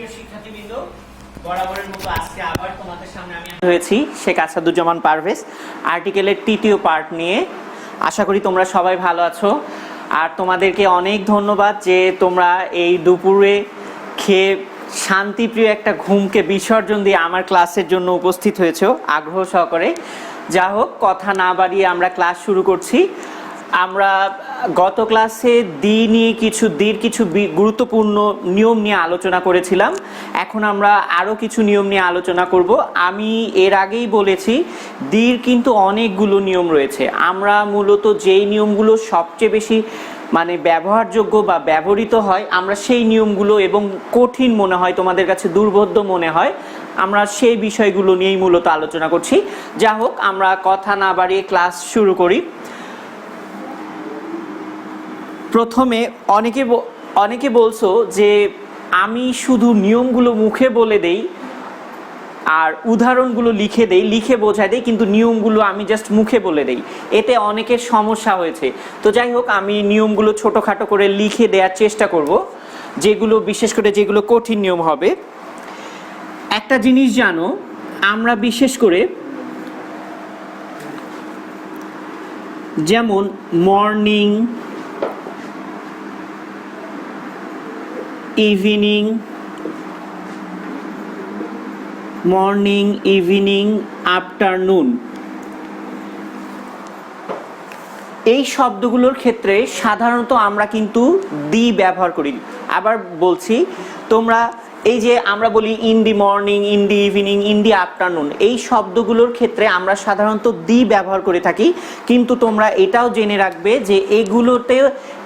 প্রিয় শিক্ষার্থীবৃন্দ, বরাবরের মতো আজকে আবার তোমাদের সামনে আমি হয়েছি শেখ আসাদুজ্জামান পারভেজ আর্টিকেলের তৃতীয় পার্ট নিয়ে। আশা করি তোমরা সবাই ভালো আছো, আর তোমাদেরকে অনেক ধন্যবাদ যে তোমরা এই দুপুরে খেয়ে শান্তিপ্রিয় একটা ঘুমকে বিসর্জন দিয়ে আমার ক্লাসের জন্য উপস্থিত হয়েছো আগ্রহ সহকারে। যা হোক, কথা না বাড়িয়ে আমরা ক্লাস শুরু করছি। আমরা গত ক্লাসে কিছু গুরুত্বপূর্ণ নিয়ম নিয়ে আলোচনা করেছিলাম। এখন আমরা আরও কিছু নিয়ম নিয়ে আলোচনা করব। আমি এর আগেই বলেছি দির কিন্তু অনেকগুলো নিয়ম রয়েছে। আমরা মূলত যেই নিয়মগুলো সবচেয়ে বেশি ব্যবহারযোগ্য বা ব্যবহৃত হয়, আমরা সেই নিয়মগুলো এবং কঠিন মনে হয়, তোমাদের কাছে দুর্বোধ্য মনে হয়, আমরা সেই বিষয়গুলো নিয়েই মূলত আলোচনা করছি। যা হোক, আমরা কথা না বাড়িয়ে ক্লাস শুরু করি। প্রথমে অনেকে বলছো যে আমি শুধু নিয়মগুলো মুখে বলে দেই আর উদাহরণগুলো লিখে বোঝাই দেই, কিন্তু নিয়মগুলো আমি জাস্ট মুখে বলে দেই, এতে অনেকের সমস্যা হয়েছে। তো যাই হোক, আমি নিয়মগুলো ছোটোখাটো করে লিখে দেওয়ার চেষ্টা করব, বিশেষ করে যেগুলো কঠিন নিয়ম হবে। একটা জিনিস জানো, আমরা বিশেষ করে যেমন মর্নিং, ইভিনিং, আফটারনুন, এই শব্দগুলোর ক্ষেত্রে সাধারণত আমরা কিন্তু দি ব্যবহার করি। আবার বলছি, তোমরা এই যে আমরা বলি in the morning, in the evening, in the afternoon, এই শব্দগুলোর ক্ষেত্রে আমরা সাধারণত দি ব্যবহার করে থাকি। কিন্তু তোমরা এটাও জেনে রাখবে যে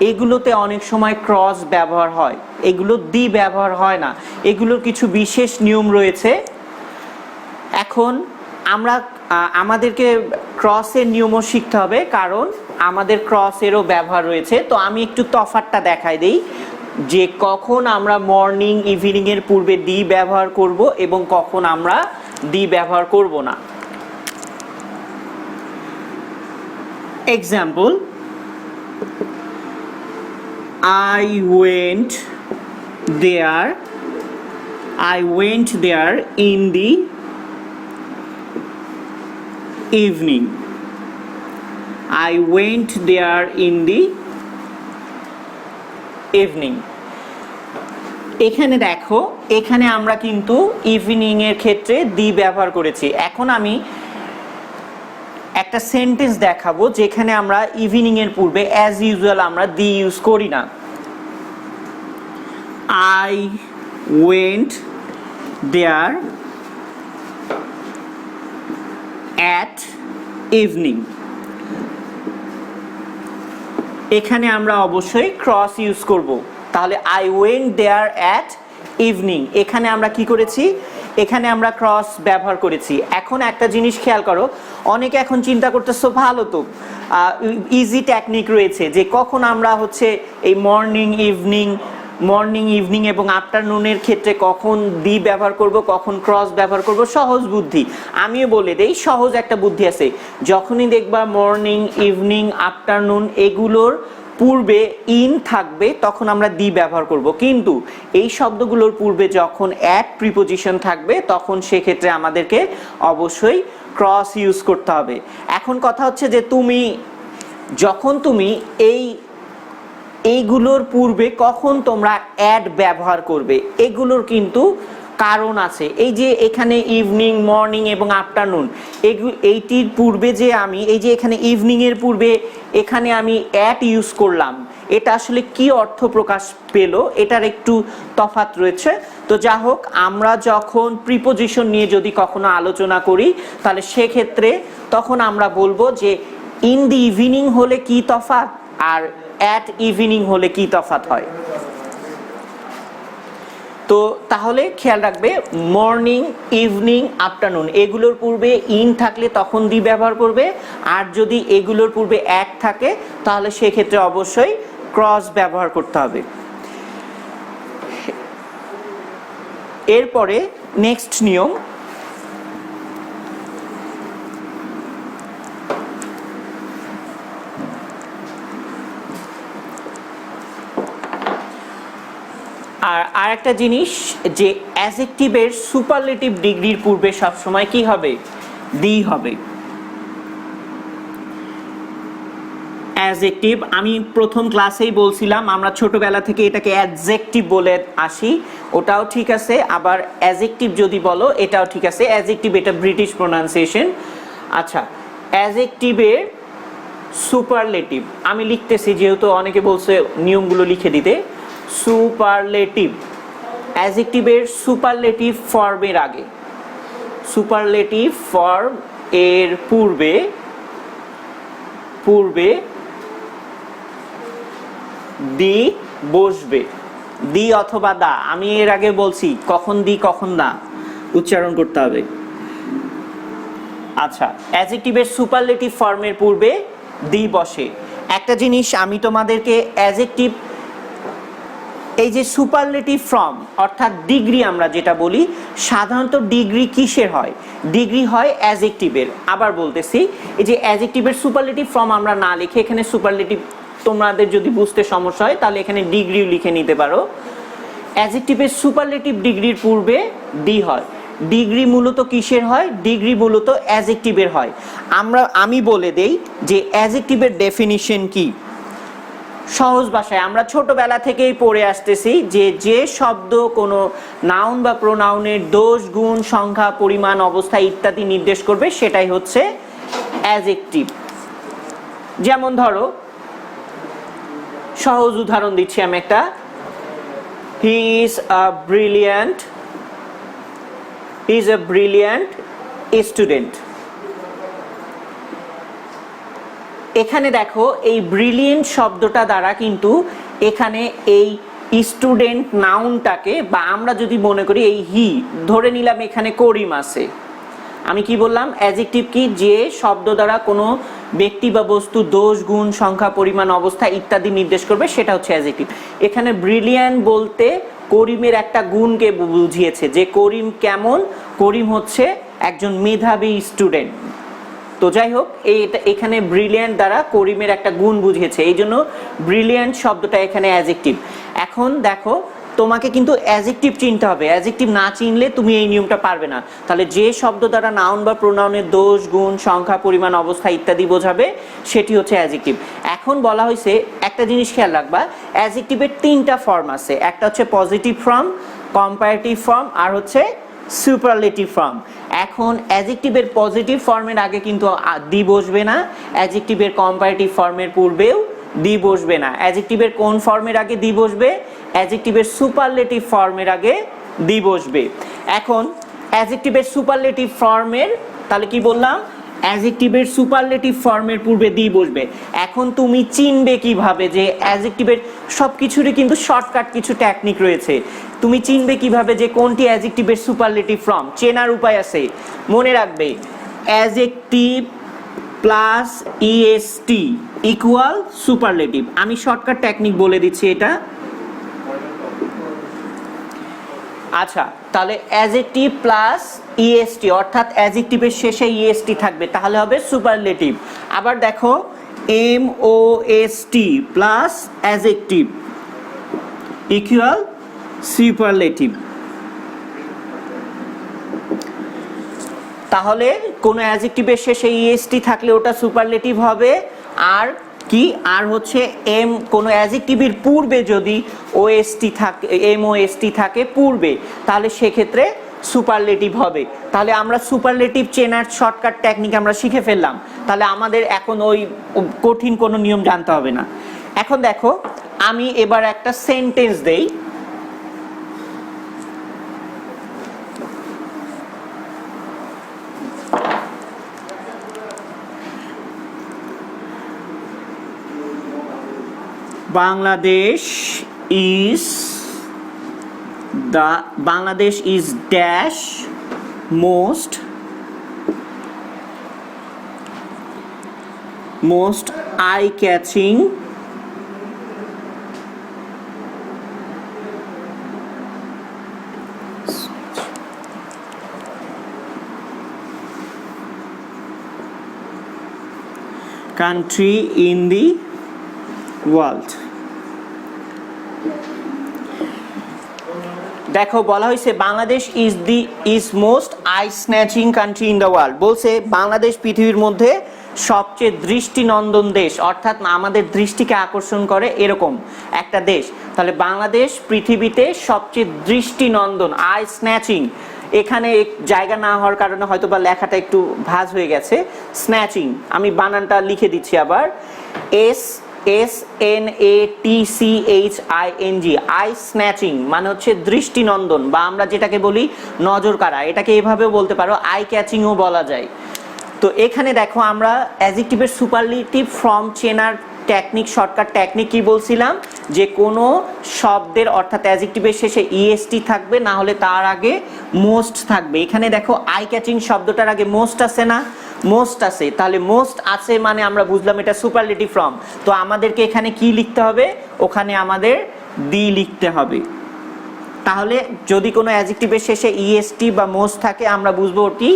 এগুলোতে অনেক সময় ক্রস ব্যবহার হয়, এগুলো দি ব্যবহার হয় না। এগুলোর কিছু বিশেষ নিয়ম রয়েছে। এখন আমাদেরকে ক্রসের নিয়মও শিখতে হবে, কারণ আমাদের ক্রসেরও ব্যবহার রয়েছে। তো আমি একটু তফাৎটা দেখাই দিই যে কখন আমরা মর্নিং ইভিনিং এর পূর্বে দি ব্যবহার করব এবং কখন আমরা দি ব্যবহার করব না। Example, I went there in the evening. I went there in the evening. এখানে দেখো, এখানে আমরা কিন্তু ইভিনিং এর ক্ষেত্রে দি ব্যবহার করেছি। এখন আমি একটা সেন্টেন্স দেখাবো যেখানে আমরা ইভিনিং এর পূর্বে অ্যাজ ইউজুয়াল আমরা দি ইউজ করি না। I went there at evening. এখানে আমরা অবশ্যই ক্রস ইউজ করব। তাহলে I went there at evening, এখানে আমরা কি করেছি? এখানে আমরা ক্রস ব্যবহার করেছি। এখন একটা জিনিস খেয়াল করো, অনেকে এখন চিন্তা করতেছো ভালো তো ইজি টেকনিক রয়েছে যে কখন আমরা এই মর্নিং ইভিনিং এবং আফটারনুনের ক্ষেত্রে কখন দি ব্যবহার করব, কখন ক্রস ব্যবহার করব। সহজ বুদ্ধি আমিও বলে দেই, সহজ একটা বুদ্ধি আছে। যখনই দেখবা মর্নিং ইভিনিং আফটারনুন এগুলোর পূর্বে ইন থাকবে, তখন আমরা দি ব্যবহার করব। কিন্তু এই শব্দগুলোর পূর্বে যখন অ্যাট প্রিপোজিশন থাকবে, তখন সেক্ষেত্রে আমাদেরকে অবশ্যই ক্রস ইউজ করতে হবে। এখন কথা হচ্ছে যে যখন তুমি এইগুলোর পূর্বে কখন তোমরা অ্যাড ব্যবহার করবে, এগুলোর কিন্তু কারণ আছে। এই যে এখানে ইভিনিং, মর্নিং এবং আফটারনুন, এইটির পূর্বে যে আমি এখানে ইভিনিং এর পূর্বে এখানে আমি অ্যাট ইউজ করলাম, এটা আসলে কি অর্থ প্রকাশ পেল, এটার একটু তফাৎ রয়েছে। তো যা হোক, আমরা যখন প্রিপোজিশন নিয়ে যদি কখনো আলোচনা করি, তাহলে সেক্ষেত্রে তখন আমরা বলবো যে ইন দি ইভিনিং হলে কি তফাৎ আর অ্যাট ইভিনিং হলে কি তফাৎ হয়। তো তাহলে খেয়াল রাখবে, মর্নিং ইভিনিং আফটারনুন এগুলোর পূর্বে ইন থাকলে তখন দি ব্যবহার করবে, আর যদি এগুলোর পূর্বে অ্যাট থাকে তাহলে সেক্ষেত্রে অবশ্যই ক্রস ব্যবহার করতে হবে। এরপরে নেক্সট নিয়ম, আর আর একটা জিনিস যে অ্যাজেক্টিভের সুপারলেটিভ ডিগ্রির পূর্বে সবসময় কি হবে, দি হবে। অ্যাজেক্টিভ আমি প্রথম ক্লাসেই বলছিলাম আমরা ছোটবেলা থেকে এটাকে অ্যাডজেক্টিভ বলে আসি, ওটাও ঠিক আছে, আবার অ্যাজেক্টিভ যদি বলো এটাও ঠিক আছে। অ্যাজেক্টিভ এটা ব্রিটিশ প্রোনাউন্সিয়েশন। আচ্ছা, অ্যাজেক্টিভের সুপারলেটিভ আমি লিখতেছি, যেহেতু অনেকে বলছে নিয়মগুলো লিখে দিতে। সুপারলেটিভ, অ্যাজেক্টিভের সুপারলেটিভ ফর্মের আগে, সুপারলেটিভ ফর্ম এর পূর্বে দি বসবে, দি অথবা দা। আমি এর আগে বলছি কখন দি কখন দা উচ্চারণ করতে হবে। আচ্ছা, অ্যাজেক্টিভের সুপারলেটিভ ফর্মের পূর্বে দি বসে। একটা জিনিস আমি তোমাদেরকে অ্যাজেক্টিভ, এই যে সুপারলেটিভ ফর্ম অর্থাৎ ডিগ্রি আমরা যেটা বলি, সাধারণত ডিগ্রি কিসের হয়, ডিগ্রি হয় অ্যাজেক্টিভের। আবার বলতেছি, এই যে অ্যাজেক্টিভের সুপারলেটিভ ফর্ম আমরা না লিখে এখানে সুপারলেটিভ, তোমাদের যদি বুঝতে সমস্যা হয় তাহলে এখানে ডিগ্রিও লিখে নিতে পারো। অ্যাজেক্টিভের সুপারলেটিভ ডিগ্রির পূর্বে দি হয়। ডিগ্রি মূলত কিসের হয়, ডিগ্রি মূলত অ্যাজেক্টিভের হয়। আমি বলে দেই যে অ্যাজেক্টিভের ডেফিনিশন কি। সহজ ভাষায় আমরা ছোটবেলা থেকেই পড়ে আসতেছি যে যে শব্দ কোনো নাউন বা প্রোনাউনের দোষ, গুণ, সংখ্যা, পরিমাণ, অবস্থা ইত্যাদি নির্দেশ করবে সেটাই হচ্ছে অ্যাজেক্টিভ। যেমন ধরো, সহজ উদাহরণ দিচ্ছি আমি একটা, he is a brilliant student. এখানে দেখো এই ব্রিলিয়েন্ট শব্দটা দ্বারা কিন্তু এখানে এই স্টুডেন্ট নাউনটাকে, বা আমরা যদি মনে করি এই হি ধরে নিলাম এখানে করিম আছে, আমি কি বললাম, অ্যাডজেক্টিভ কি, যে শব্দ দ্বারা কোনো ব্যক্তি বা বস্তু দোষ, গুণ, সংখ্যা, পরিমাণ, অবস্থা ইত্যাদি নির্দেশ করবে সেটা হচ্ছে অ্যাডজেক্টিভ। এখানে ব্রিলিয়ান্ট বলতে করিমের একটা গুণকে বুঝিয়েছে, যে করিম কেমন, করিম হচ্ছে একজন মেধাবী স্টুডেন্ট। তো যাই হোক, এখানে ব্রিলিয়ান্ট দ্বারা করিমের একটা গুণ বুঝিয়েছে, এই জন্য ব্রিলিয়ান্ট শব্দটা এখানে অ্যাডজেক্টিভ। এখন দেখো তোমাকে কিন্তু অ্যাডজেক্টিভ চিনতে হবে, অ্যাডজেক্টিভ না চিনলে তুমি এই নিয়মটা পারবে না। তাহলে যে শব্দ দ্বারা নাউন বা প্রোনাউনের দোষ, গুণ, সংখ্যা, পরিমাণ, অবস্থা ইত্যাদি বোঝাবে সেটি হচ্ছে অ্যাডজেক্টিভ। এখন বলা হয়েছে একটা জিনিস খেয়াল রাখবা, অ্যাডজেক্টিভের তিনটা ফর্ম আছে, একটা হচ্ছে পজিটিভ ফর্ম, কম্পারেটিভ ফর্ম, আর হচ্ছে সুপারলেটিভ ফর্ম। এখন অ্যাডজেক্টিভের পজিটিভ ফর্মের আগে কিন্তু দি বসবে না, অ্যাডজেক্টিভের কম্পারেটিভ ফর্মের পূর্বেও দি বসবে না। অ্যাডজেক্টিভের কোন ফর্মের আগে দি বসবে, অ্যাডজেক্টিভের সুপারলেটিভ ফর্মের আগে দি বসবে। এখন অ্যাডজেক্টিভের সুপারলেটিভ ফর্মের, তাহলে কি বললাম, অ্যাডজেক্টিভের সুপারলেটিভ ফর্মের পূর্বে দি বসবে। এখন তুমি চিনবে কিভাবে যে অ্যাডজেক্টিভের, সব কিছুরই কিন্তু শর্টকাট কিছু টেকনিক রয়েছে, তুমি চিনবে কিভাবে যে কোনটি অ্যাডজেক্টিভের সুপারলেটিভ ফর্ম, চেনার উপায় আছে। মনে রাখবে, adjective plus EST equal superlative. আমি শর্টকাট টেকনিক বলে দিচ্ছি এটা। আচ্ছা, তাহলে অ্যাডজেক্টিভ প্লাস ইএসটি অর্থাৎ অ্যাডজেক্টিভের শেষে ইএসটি থাকবে, তাহলে হবে সুপারলেটিভ। আবার দেখো, এমওএসটি প্লাস অ্যাডজেক্টিভ ইকুয়াল সুপারলেটিভ। তাহলে কোন অ্যাডজেক্টিভের শেষে ইএসটি থাকলে ওটা সুপারলেটিভ হবে। আর কি, আর হচ্ছে কোন অ্যাডজেক্টিভের পূর্বে যদি ওএসটি থাকে, এমওএসটি থাকে পূর্বে, তাহলে সেক্ষেত্রে সুপারলেটিভ হবে। তাহলে আমরা সুপারলেটিভ চেনার শর্টকাট টেকনিক আমরা শিখে ফেললাম, তাহলে আমাদের এখন ওই কঠিন কোনো নিয়ম জানতে হবে না। এখন দেখো, আমি এবার একটা সেন্টেন্স দেই। Bangladesh is dash most eye-catching country in the world. দেখো বলা হয়েছে Bangladesh is most I snatching country in the world. বলছে বাংলাদেশ পৃথিবীর মধ্যে সবচেয়ে দৃষ্টিনন্দন দেশ, অর্থাৎ আমাদের দৃষ্টিকে আকর্ষণ করে এরকম একটা দেশ। তাহলে বাংলাদেশ পৃথিবীতে সবচেয়ে দৃষ্টিনন্দন, আই স্ন্যাচিং, এখানে জায়গা না হওয়ার কারণে হয়তো বা লেখাটা একটু ভাঁজ হয়ে গেছে। স্ন্যাচিং আমি বানানটা লিখে দিচ্ছি আবার, SNATCHING, আই স্ন্যাচিং মানে হচ্ছে দৃষ্টিনন্দন, বা আমরা যেটাকে বলি নজর কাড়া, এটাকে এভাবেও বলতে পারো, আই ক্যাচিংও বলা যায়। তো এখানে দেখো আমরা অ্যাডজেক্টিভের সুপারলেটিভ ফর্ম চেনার টেকনিক, শর্টকাট টেকনিক কি বলছিলাম, যে কোনো শব্দের অর্থাৎ অ্যাডজেক্টিভের শেষে ইএসটি থাকবে, না হলে তার আগে মোস্ট থাকবে। এখানে দেখো আই ক্যাচিং শব্দটার আগে মোস্ট আছে না, মোস্ট আছে, তাহলে মোস্ট আছে মানে আমরা বুঝলাম এটা সুপারলেটিভ ফর্ম। তো আমাদেরকে এখানে কি লিখতে হবে, ওখানে আমাদের দি লিখতে হবে। তাহলে যদি কোনো অ্যাডজেক্টিভের শেষে ইএসটি বা মোস্ট থাকে আমরা বুঝবো ওটি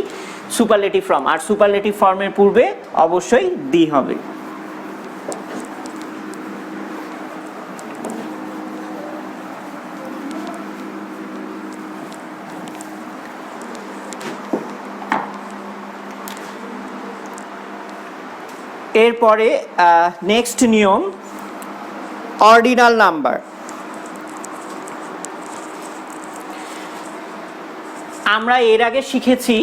সুপারলেটিভ ফর্ম, আর সুপারলেটিভ ফর্মের পূর্বে অবশ্যই দি হবে। এরপরে নেক্সট নিয়ম, অর্ডিনাল নাম্বার। আমরা এর আগে শিখেছি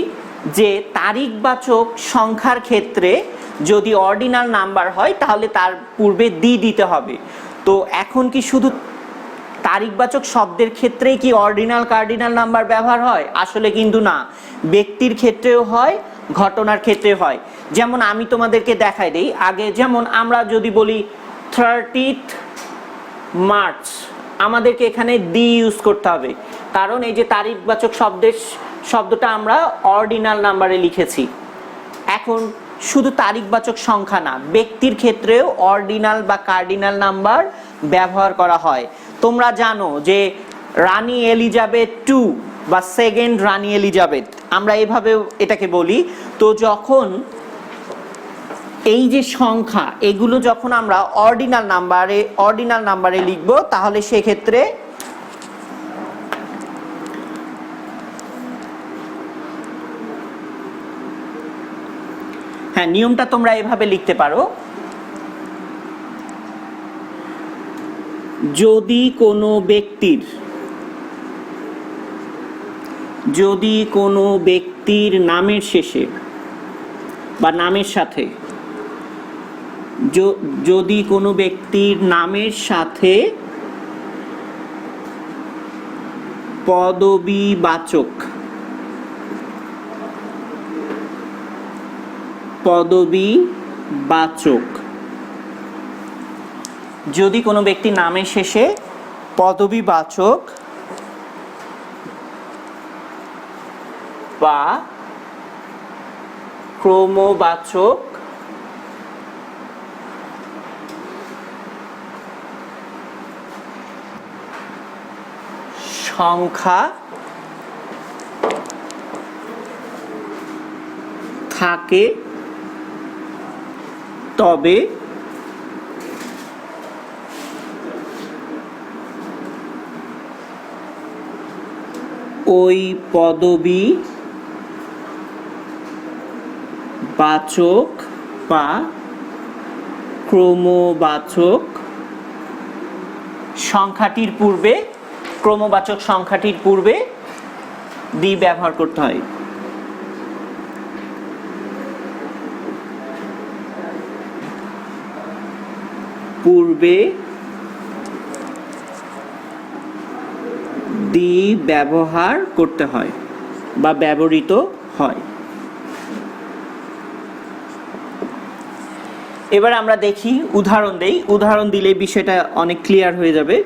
যে তারিখবাচক সংখ্যার ক্ষেত্রে যদি অর্ডিনাল নাম্বার হয় তাহলে তার পূর্বে দি দিতে হবে। তো এখন কি শুধু তারিখবাচক শব্দের ক্ষেত্রেই কি অর্ডিনাল কার্ডিনাল নাম্বার ব্যবহার হয়? আসলে কিন্তু না, ব্যক্তির ক্ষেত্রেও হয়, ঘটনার ক্ষেত্রে হয়। যেমন আমি তোমাদেরকে দেখাই দেই আগে, যেমন আমরা যদি বলি 30th মার্চ, আমাদেরকে এখানে দি ইউজ করতে হবে, কারণ এই যে তারিখবাচক শব্দটা আমরা অর্ডিনাল নাম্বারে লিখেছি। এখন শুধু তারিখবাচক সংখ্যা না, ব্যক্তির ক্ষেত্রেও অর্ডিনাল বা কার্ডিনাল নাম্বার ব্যবহার করা হয়। তোমরা জানো যে রানী এলিজাবেথ টু বা সেকেন্ড রানী এলিজাবেথ, আমরা এভাবেও এটাকে বলি। তো যখন এই যে সংখ্যা এগুলো যখন আমরা অর্ডিনাল নাম্বারে লিখব, তাহলে সেক্ষেত্রে হ্যাঁ, নিয়মটা তোমরা এভাবে লিখতে পারো, যদি কোনো ব্যক্তির নামের শেষে বা নামের সাথে, যদি কোনো ব্যক্তির নামের সাথে পদবিবাচক যদি কোনো ব্যক্তির নামের শেষে পদবিবাচক বা ক্রমবাচক সংখ্যা থাকে তবে ওই পদবিবাচক বা ক্রমবাচক সংখ্যাটির পূর্বে, ক্রমবাচক সংখ্যাটির পূর্বে দি ব্যবহার করতে হয়। পূর্বে দি ব্যবহার করতে হয় বা ব্যবহৃত হয়। এবার আমরা দেখি, উদাহরণ দেই, উদাহরণ দিলে বিষয়টা অনেক ক্লিয়ার হয়ে যাবে।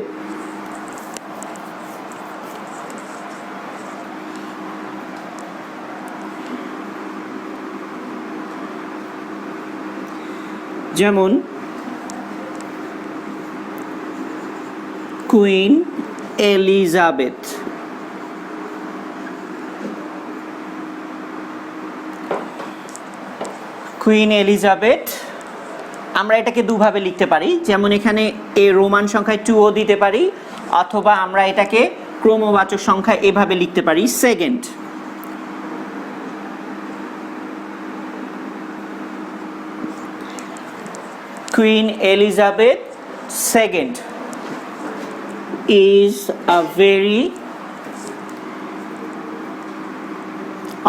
যেমন কুইন এলিজাবেথ, আমরা এটাকে দুভাবে লিখতে পারি। যেমন এখানে এ রোমান সংখ্যায় 2ও দিতে পারি, অথবা আমরা এটাকে ক্রমবাচক সংখ্যা এভাবে লিখতে পারি, second. Queen Elizabeth second is a very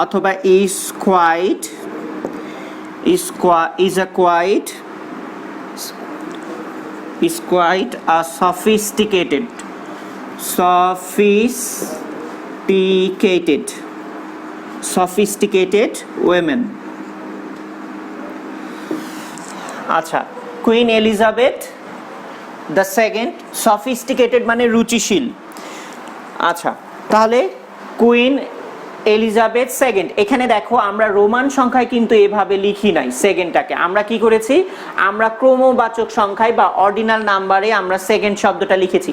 অথবা is quite a sophisticated women। আচ্ছা, queen Elizabeth the second, sophisticated মানে রুচিশীল। আচ্ছা, তাহলে কুইন এলিজাবেথ সেকেন্ড, এখানে দেখো আমরা রোমান সংখ্যায় কিন্তু এভাবে লিখি নাই সেকেন্ডটাকে, আমরা কি করেছি, আমরা ক্রমবাচক সংখ্যায় বা অর্ডিনাল নাম্বারে আমরা সেকেন্ড শব্দটা লিখেছি।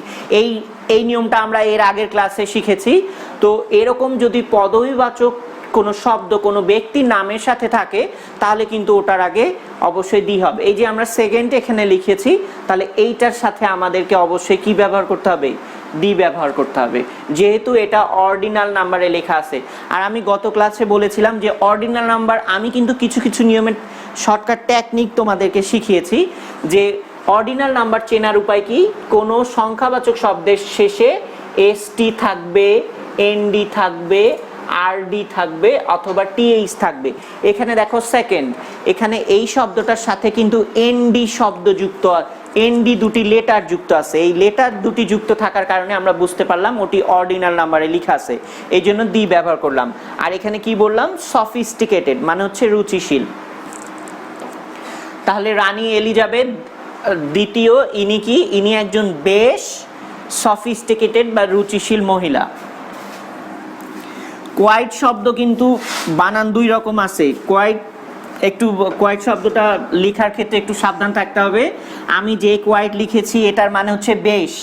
এই নিয়মটা আমরা এর আগের ক্লাসে শিখেছি। তো এরকম যদি পদবিবাচক কোনো শব্দ কোনো ব্যক্তির নামের সাথে থাকে তাহলে কিন্তু ওটার আগে অবশ্যই দি হবে। এই যে আমরা সেকেন্ড এখানে লিখেছি, তাহলে এইটার সাথে আমাদেরকে অবশ্যই কি ব্যবহার করতে হবে, ডি ব্যবহার করতে হবে, যেহেতু এটা অর্ডিনাল নাম্বারে লেখা আছে। আর আমি গত ক্লাসে বলেছিলাম যে অর্ডিনাল নাম্বার আমি কিন্তু কিছু কিছু নিয়মের শর্টকাট টেকনিক তোমাদেরকে শিখিয়েছি, যে অর্ডিনাল নাম্বার চেনার উপায় কি, কোনো সংখ্যাবাচক শব্দের শেষে এসটি থাকবে, এনডি থাকবে, আরডি থাকবে অথবা টিএইচ থাকবে। এখানে দেখো সেকেন্ড, এখানে এই শব্দটার সাথে কিন্তু এনডি শব্দ যুক্ত, এনডি দুটি লেটার যুক্ত আছে। এই লেটার দুটি যুক্ত থাকার কারণে আমরা বুঝতে পারলাম ওটি অর্ডিনাল নাম্বারে লেখা আছে, এই জন্য দি ব্যবহার করলাম। আর এখানে কি বললাম, সফিস্টিকেটেড মানে হচ্ছে রুচিশীল। তাহলে রানী এলিজাবেথ দ্বিতীয়, ইনি কি, ইনি একজন বেশ সফিস্টিকেটেড বা রুচিশীল মহিলা। কোয়াইট শব্দ কিন্তু বানান দুই রকম আছে। কোয়াইট শব্দটা লেখার ক্ষেত্রে একটু সাবধান থাকতে হবে। আমি যে কোয়াইট লিখেছি এটার মানে হচ্ছে বেশ,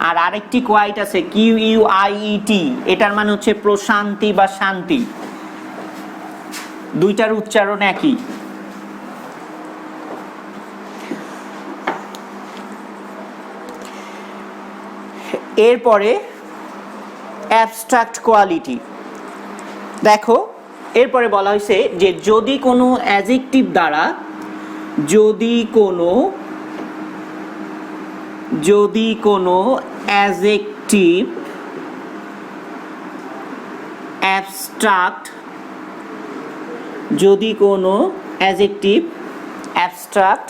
আর আরেকটি কোয়াইট আছে কিউইউআইইটি, এটার মানে হচ্ছে প্রশান্তি বা শান্তি। দুইটার উচ্চারণ একই। এরপরে অ্যাবস্ট্রাক্ট কোয়ালিটি। দেখো এরপরে বলা হয়েছে যে যদি কোনো অ্যাডজেক্টিভ দ্বারা যদি কোনো অ্যাডজেক্টিভ অ্যাবস্ট্রাক্ট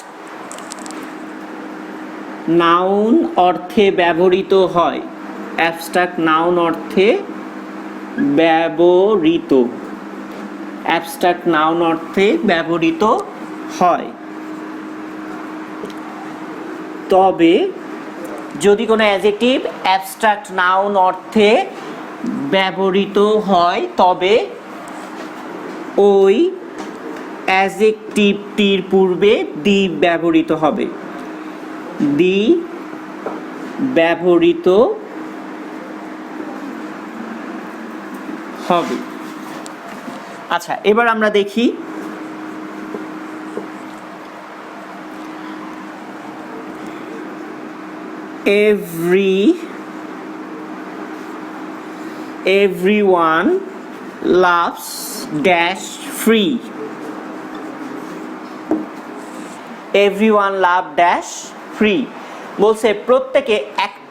নাউন অর্থে ব্যবহৃত হয়, অ্যাবস্ট্রাক্ট নাউন অর্থে ব্যবহৃত হয়, তবে যদি কোনো অ্যাডজেক্টিভ অ্যাবস্ট্রাক্ট নাউন অর্থে ব্যবহৃত হয় তবে ওই অ্যাডজেক্টিভটির পূর্বে দি ব্যবহৃত হবে, দি ব্যবহৃত হবে। আচ্ছা, এবার আমরা দেখি everyone loves dash free, everyone love dash free বলছে প্রত্যেকে।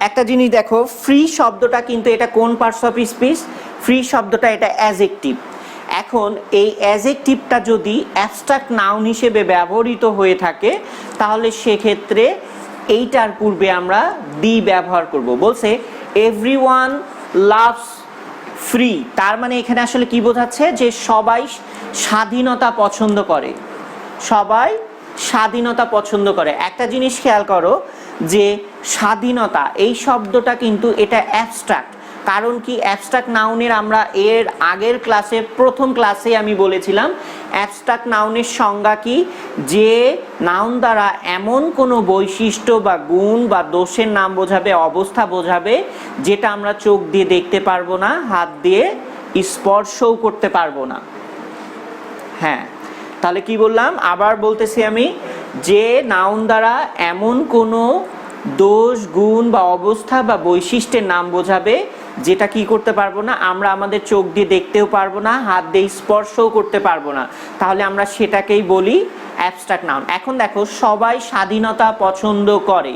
একটা জিনিস দেখো, ফ্রি শব্দটা কিন্তু এটা কোন পার্টস অফ স্পিচ, ফ্রি শব্দটা এটা অ্যাডজেক্টিভ। এখন এই অ্যাডজেক্টিভটা যদি অ্যাবস্ট্রাক্ট নাউন হিসেবে ব্যবহৃত হয়ে থাকে তাহলে সেক্ষেত্রে এইটার পূর্বে আমরা দি ব্যবহার করব। বলছে এভরিওয়ান লাভস ফ্রি, তার মানে এখানে আসলে কি বোঝাচ্ছে, যে সবাই স্বাধীনতা পছন্দ করে, সবাই স্বাধীনতা পছন্দ করে। একটা জিনিস খেয়াল করো যে স্বাধীনতা এই শব্দটা কিন্তু এটা অ্যাবস্ট্রাক্ট, কারণ কি অ্যাবস্ট্রাক্ট নাউনের আমরা এর আগের ক্লাসে প্রথম ক্লাসে আমি বলেছিলাম অ্যাবস্ট্রাক্ট নাউনের সংজ্ঞা কি, যে নাউন দ্বারা এমন কোনো বৈশিষ্ট্য বা গুণ বা দোষের নাম বোঝাবে, অবস্থা বোঝাবে যেটা আমরা চোখ দিয়ে দেখতে পারবো না, হাত দিয়ে স্পর্শও করতে পারবো না। হ্যাঁ, তাহলে কি বললাম, আবার বলতেছি আমি, যে নাউন দ্বারা এমন কোনো দোষ, গুণ বা অবস্থা বা বৈশিষ্ট্যের নাম বোঝাবে, যেটা কি করতে পারবো না, আমরা আমাদের চোখ দিয়ে দেখতেও পারবো না, হাত দিয়ে স্পর্শও করতে পারবো না, তাহলে আমরা সেটাকেই বলি অ্যাবস্ট্রাক্ট নাউন। এখন দেখো, সবাই স্বাধীনতা পছন্দ করে।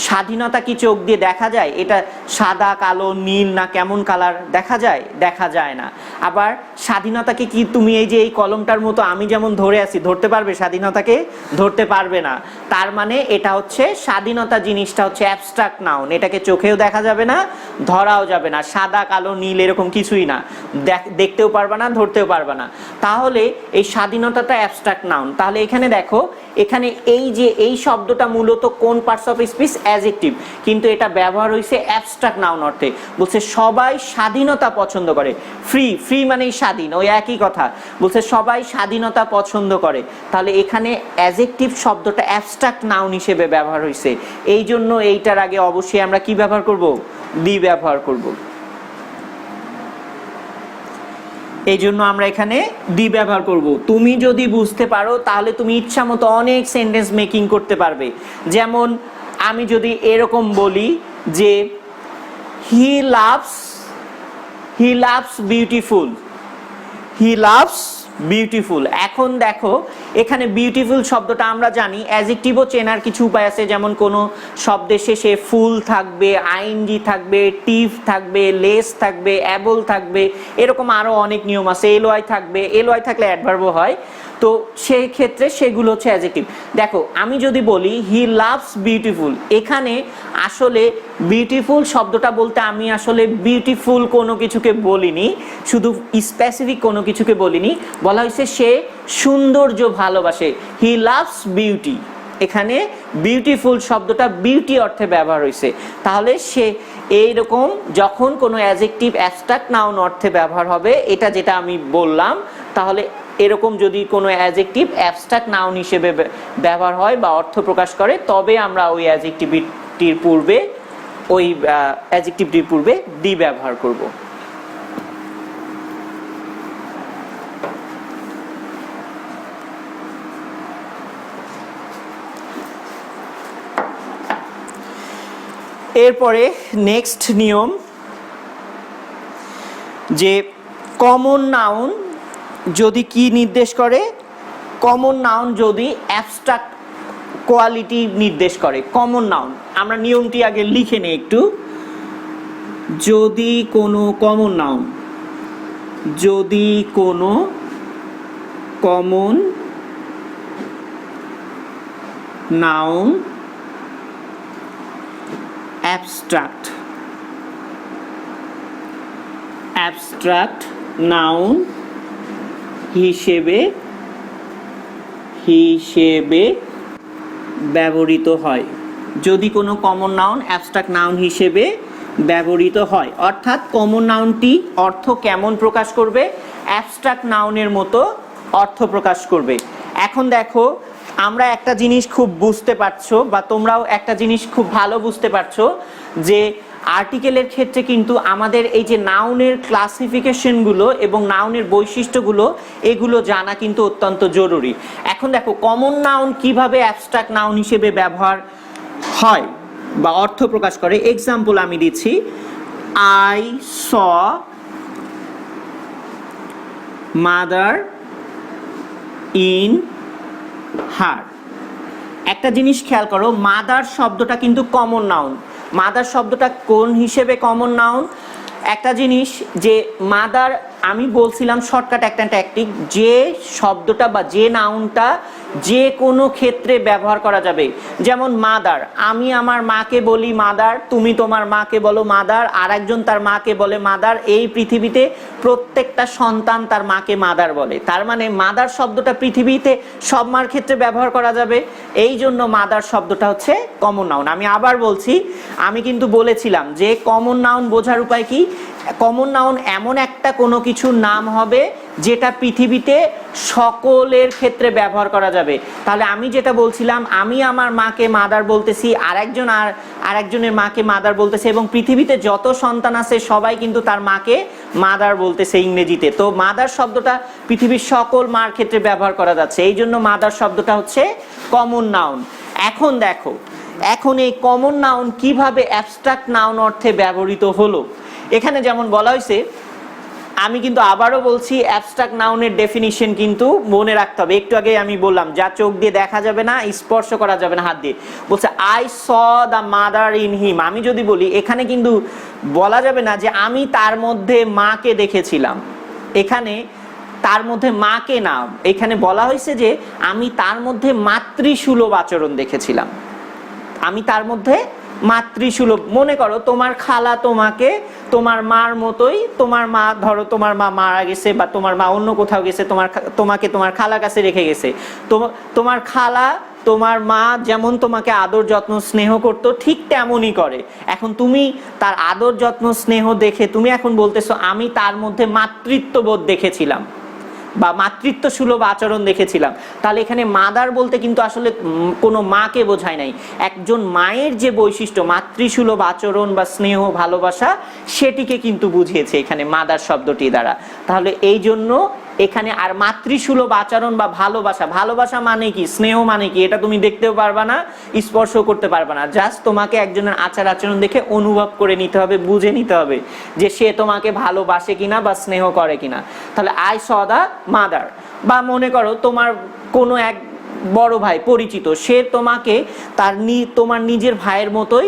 স্বাধীনতা কি চোখ দিয়ে দেখা যায়? এটা সাদা, কালো, নীল না কেমন কালার দেখা যায়? দেখা যায় না। আবার স্বাধীনতাকে কি তুমি এই যে এই কলমটার মতো আমি যেমন ধরে আছি ধরতে পারবে? স্বাধীনতাকে ধরতে পারবে না। তার মানে এটা হচ্ছে স্বাধীনতা জিনিসটা হচ্ছে অ্যাবস্ট্রাক্ট নাউন, এটাকে চোখেও দেখা যাবে না, ধরাও যাবে না, সাদা, কালো, নীল এরকম কিছুই না, দেখতেও পারবে না, ধরতেও পারবে না। তাহলে এই স্বাধীনতাটা অ্যাবস্ট্রাক্ট নাউন। তাহলে এখানে দেখো, এখানে এই যে এই শব্দটা মূলত কোন পার্টস অফ স্পিচ? অ্যাডজেক্টিভ, কিন্তু এটা ব্যবহার হয়েছে অ্যাবস্ট্রাক্ট নাউন অর্থে। বলছে সবাই স্বাধীনতা পছন্দ করে। ফ্রি, ফ্রি মানেই স্বাধীন, ওই একই কথা। বলছে সবাই স্বাধীনতা পছন্দ করে, তাহলে এখানে অ্যাডজেক্টিভ শব্দটা অ্যাবস্ট্রাক্ট নাউন হিসেবে ব্যবহার হয়েছে। এই জন্য এইটার আগে অবশ্যই আমরা কি ব্যবহার করব? দি ব্যবহার করব। এই জন্য আমরা এখানে দি ব্যবহার করব। তুমি যদি বুঝতে পারো তাহলে তুমি ইচ্ছা মতো অনেক সেন্টেন্স মেকিং করতে পারবে। যেমন আমি যদি এরকম বলি যে he loves beautiful, he loves beautiful. এখন দেখো, এখানে বিউটিফুল শব্দটা আমরা জানি অ্যাডজেক্টিভও চেনার কিছু উপায় আছে, যেমন কোনো শব্দের শেষে ফুল থাকবে, আইএনজি থাকবে, টিভ থাকবে, লেস থাকবে, অ্যাবল থাকবে, এরকম আরও অনেক নিয়ম আছে। এলওয়াই থাকবে, এলওয়াই থাকলে অ্যাডভার্বও হয়। তো সেই ক্ষেত্রে সেগুলো হচ্ছে অ্যাডজেক্টিভ। দেখো, আমি যদি বলি হি লাভস বিউটিফুল, এখানে আসলে বিউটিফুল শব্দটা বলতে আমি আসলে বিউটিফুল কোনো কিছুকে বলিনি, শুধু স্পেসিফিক কোনো কিছুকে বলিনি, বলা হয়েছে সে সৌন্দর্য ভালোবাসে। হি লাভস বিউটি, এখানে বিউটিফুল শব্দটা বিউটি অর্থে ব্যবহার হয়েছে। তাহলে সে এইরকম যখন কোনো অ্যাডজেক্টিভ অ্যাবস্ট্রাক্ট নাউন অর্থে ব্যবহার হবে, এটা যেটা আমি বললাম, তাহলে এরকম যদি কোনো অ্যাডজেক্টিভ অ্যাবস্ট্রাক্ট নাউন হিসেবে ব্যবহার হয় বা অর্থ প্রকাশ করে, তবে আমরা ওই অ্যাডজেক্টিভটির পূর্বে দি ব্যবহার করব। এরপরে নেক্সট নিয়ম, যে কমন নাউন যদি কি নির্দেশ করে? কমন নাউন যদি অ্যাবস্ট্রাক্ট কোয়ালিটি নির্দেশ করে। কমন নাউন, আমরা নিয়মটি আগে লিখে নেই একটু। যদি কোনো কমন নাউন, যদি কোনো কমন নাউন অ্যাবস্ট্রাক্ট নাউন হিসেবে ব্যবহৃত হয়, যদি কোনো কমন নাউন অ্যাবস্ট্রাক্ট নাউন হিসেবে ব্যবহৃত হয়, অর্থাৎ কমন নাউনটি অর্থ কেমন প্রকাশ করবে? অ্যাবস্ট্রাক্ট নাউনের মতো অর্থ প্রকাশ করবে। এখন দেখো, আমরা একটা জিনিস খুব বুঝতে পারছো, বা তোমরাও একটা জিনিস খুব ভালো বুঝতে পারছো, যে আর্টিকেলের ক্ষেত্রে কিন্তু আমাদের এই যে নাউনের ক্লাসিফিকেশনগুলো এবং নাউনের বৈশিষ্ট্যগুলো, এগুলো জানা কিন্তু অত্যন্ত জরুরি। এখন দেখো, কমন নাউন কিভাবে অ্যাবস্ট্রাক্ট নাউন হিসেবে ব্যবহার হয় বা অর্থ প্রকাশ করে। এক্সাম্পল আমি দিচ্ছি, I saw mother in her. একটা জিনিস খেয়াল করো, মাদার শব্দটা কিন্তু কমন নাউন। মাদার শব্দটা কোন হিসেবে কমন নাউন? একটা জিনিস, যে মাদার, আমি বলছিলাম শর্টকাট একটা ট্যাকটিক, যে শব্দটা বা যে নাউনটা যে কোনো ক্ষেত্রে ব্যবহার করা যাবে। যেমন মাদার, আমি আমার মাকে বলি মাদার, তুমি তোমার মাকে বলো মাদার, আর একজন তার মাকে বলে মাদার। এই পৃথিবীতে প্রত্যেকটা সন্তান তার মাকে মাদার বলে। তার মানে মাদার শব্দটা পৃথিবীতে সব মার ক্ষেত্রে ব্যবহার করা যাবে। এই জন্য মাদার শব্দটা হচ্ছে কমন নাউন। আমি আবার বলছি, আমি কিন্তু বলেছিলাম যে কমন নাউন বোঝার উপায় কি? কমন নাউন এমন একটা কোনো কিছুর নাম হবে যেটা পৃথিবীতে সকলের ক্ষেত্রে ব্যবহার করা যাবে। তাহলে আমি যেটা বলছিলাম, আমি আমার মাকে মাদার বলতেছি, আরেকজনের মাকে মাদার বলতেছে, এবং পৃথিবীতে যত সন্তান আছে সবাই কিন্তু তার মাকে মাদার বলতেছে ইংরেজিতে। তো মাদার শব্দটা পৃথিবীর সকল মার ক্ষেত্রে ব্যবহার করা যাচ্ছে, এই জন্য মাদার শব্দটা হচ্ছে কমন নাউন। এখন দেখো, এখন এই কমন নাউন কিভাবে অ্যাবস্ট্রাক্ট নাউন অর্থে ব্যবহৃত হলো, এখানে যেমন বলা হয়েছে, আমি কিন্তু আবারও বলছি অ্যাবস্ট্রাক্ট নাউনের ডেফিনিশন কিন্তু মনে রাখতে হবে। একটু আগে আমি বললাম যা চোখ দিয়ে দেখা যাবে না, স্পর্শ করা যাবে না হাত দিয়ে, বলছে I saw the mother in him. আমি যদি বলি, এখানে কিন্তু বলা যাবে না যে আমি তার মধ্যে মাকে দেখেছিলাম, এখানে তার মধ্যে মাকে না, এখানে বলা হয়েছে যে আমি তার মধ্যে মাতৃসুলভ আচরণ দেখেছিলাম, আমি তার মধ্যে মাতৃসুলভ। মনে করো তোমার খালা তোমাকে তোমার মার মতোই, তোমার মা ধরো তোমার মা মারা গেছে বা তোমার মা অন্য কোথাও গেছে, তোমাকে তোমার খালার কাছে রেখে গেছে, তোমার খালা তোমার মা যেমন তোমাকে আদর যত্ন স্নেহ করতো ঠিক তেমনই করে। এখন তুমি তার আদর যত্ন স্নেহ দেখে তুমি এখন বলতেছো আমি তার মধ্যে মাতৃত্ববোধ দেখেছিলাম বা মাতৃত্ব সুলভ আচরণ দেখেছিলাম। তাহলে এখানে মাদার বলতে কিন্তু আসলে কোনো মাকে বোঝায় নাই, একজন মায়ের যে বৈশিষ্ট্য মাতৃসুলভ আচরণ বা স্নেহ ভালোবাসা সেটিকে কিন্তু বুঝিয়েছে এখানে মাদার শব্দটি দ্বারা। তাহলে এই জন্য এখানে আর মাতৃসুলভ আচরণ বা ভালোবাসা, ভালোবাসা মানে কি, স্নেহ মানে কি, এটা তুমি দেখতেও পারবা না, স্পর্শ করতে পারবা না, জাস্ট তোমাকে একজনের আচার আচরণ দেখে অনুভব করে নিতে হবে, বুঝে নিতে হবে যে সে তোমাকে ভালোবাসে কিনা বা স্নেহ করে কিনা। তাহলে আই স দ্য মাদার। বা মনে করো তোমার কোনো এক বড় ভাই পরিচিত, সে তোমাকে তোমার নিজের ভাইয়ের মতোই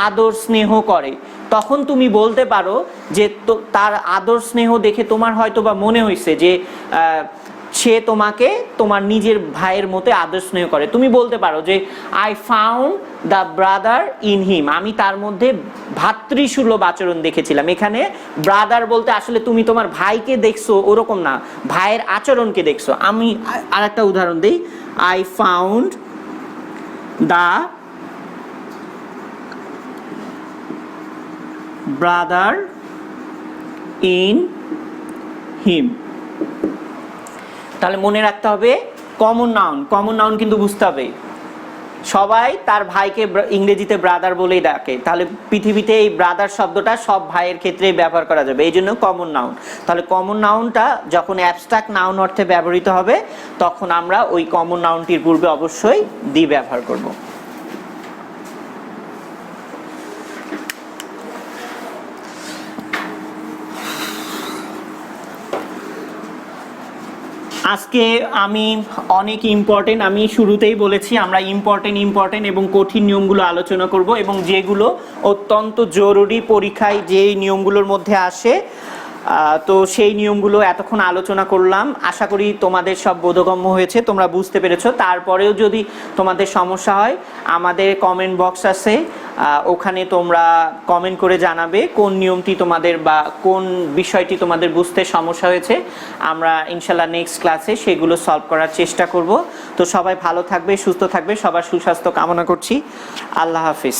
আদর স্নেহ করে, তখন তুমি বলতে পারো যে তার আদর স্নেহ দেখে তোমার হয়তো বা মনে হয়েছে যে সে তোমাকে তোমার নিজের ভাইয়ের মতো আদর স্নেহ করে। তুমি বলতে পারো যে I found the brother in him, আমি তার মধ্যে ভাতৃসুলভ আচরণ দেখেছিলাম। এখানে ব্রাদার বলতে আসলে তুমি তোমার ভাইকে দেখছো ওরকম না, ভাইয়ের আচরণকে দেখছো। আমি আরেকটা উদাহরণ দিই, I found the brother in him. তাহলে মনে রাখতে হবে কমন নাউন কিন্তু বুঝতে হবে। সবাই তার ভাইকে ইংরেজিতে ব্রাদার বলেই ডাকে, তাহলে পৃথিবীতে এই ব্রাদার শব্দটা সব ভাইয়ের ক্ষেত্রেই ব্যবহার করা যাবে, এই জন্য কমন নাউন। তাহলে কমন নাউনটা যখন অ্যাবস্ট্রাক্ট নাউন অর্থে ব্যবহৃত হবে তখন আমরা ওই কমন নাউনটির পূর্বে অবশ্যই দি ব্যবহার করব। আজকে আমি অনেক ইম্পর্টেন্ট, আমি শুরুতেই বলেছি আমরা ইম্পর্টেন্ট এবং কঠিন নিয়মগুলো আলোচনা করব, এবং যেগুলো অত্যন্ত জরুরি পরীক্ষায় যে নিয়মগুলোর মধ্যে আসে, তো সেই নিয়মগুলো এতক্ষণ আলোচনা করলাম। আশা করি তোমাদের সব বোধগম্য হয়েছে, তোমরা বুঝতে পেরেছো। তারপরেও যদি তোমাদের সমস্যা হয় আমাদের কমেন্ট বক্স আছে, ওখানে তোমরা কমেন্ট করে জানাবে কোন নিয়মটি তোমাদের বা কোন বিষয়টি তোমাদের বুঝতে সমস্যা হয়েছে। আমরা ইনশাল্লাহ নেক্সট ক্লাসে সেগুলো সলভ করার চেষ্টা করব। তো সবাই ভালো থাকবে, সুস্থ থাকবে, সবার সুস্বাস্থ্য কামনা করছি। আল্লাহ হাফিজ।